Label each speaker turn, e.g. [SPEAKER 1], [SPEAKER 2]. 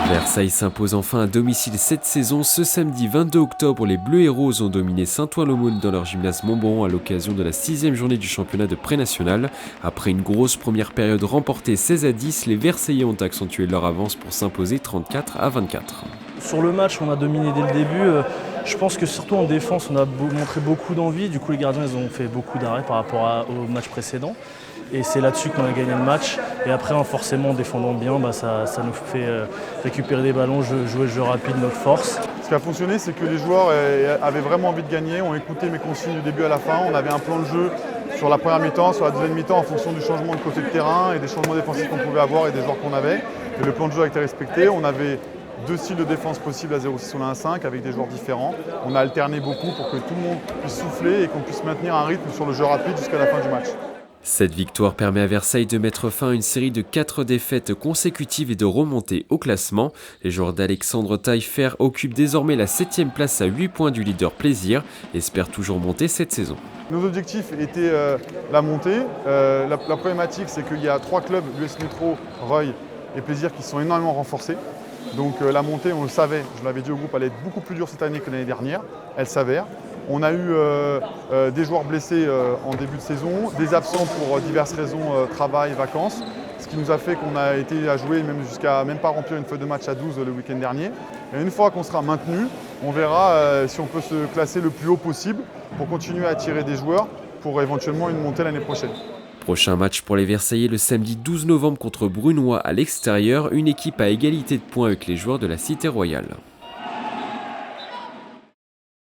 [SPEAKER 1] Versailles s'impose enfin à domicile cette saison. Ce samedi 22 octobre, les Bleus et Roses ont dominé Saint-Ouen-l'Aumône dans leur gymnase Montbron à l'occasion de la 6e journée du championnat de pré-national. Après une grosse première période remportée 16-10, les Versaillais ont accentué leur avance pour s'imposer 34-24.
[SPEAKER 2] Sur le match, on a dominé dès le début. Je pense que surtout en défense, on a montré beaucoup d'envie. Du coup, les gardiens ils ont fait beaucoup d'arrêts par rapport au match précédent. Et c'est là-dessus qu'on a gagné le match. Et après, forcément, en défendant bien, ça nous fait récupérer des ballons, jouer le jeu rapide, notre force.
[SPEAKER 3] Ce qui a fonctionné, c'est que les joueurs avaient vraiment envie de gagner, ont écouté mes consignes du début à la fin. On avait un plan de jeu sur la première mi-temps, sur la deuxième mi-temps, en fonction du changement de côté de terrain et des changements défensifs qu'on pouvait avoir et des joueurs qu'on avait. Et le plan de jeu a été respecté. On avait deux styles de défense possibles à 0-6 ou à 1-5 avec des joueurs différents. On a alterné beaucoup pour que tout le monde puisse souffler et qu'on puisse maintenir un rythme sur le jeu rapide jusqu'à la fin du match.
[SPEAKER 1] Cette victoire permet à Versailles de mettre fin à une série de 4 défaites consécutives et de remonter au classement. Les joueurs d'Alexandre Taillefer occupent désormais la 7e place à 8 points du leader Plaisir et espèrent toujours monter cette saison.
[SPEAKER 3] Nos objectifs étaient la montée. La problématique, c'est qu'il y a 3 clubs, l'US Métro, Reuil et Plaisir, qui sont énormément renforcés. Donc la montée, on le savait, je l'avais dit au groupe, allait être beaucoup plus dure cette année que l'année dernière. Elle s'avère. On a eu des joueurs blessés en début de saison, des absents pour diverses raisons, travail, vacances, ce qui nous a fait qu'on a été à jouer même pas remplir une feuille de match à 12 le week-end dernier. Et une fois qu'on sera maintenu, on verra si on peut se classer le plus haut possible pour continuer à attirer des joueurs pour éventuellement une montée l'année prochaine.
[SPEAKER 1] Prochain match pour les Versaillais le samedi 12 novembre contre Brunois à l'extérieur, une équipe à égalité de points avec les joueurs de la Cité Royale.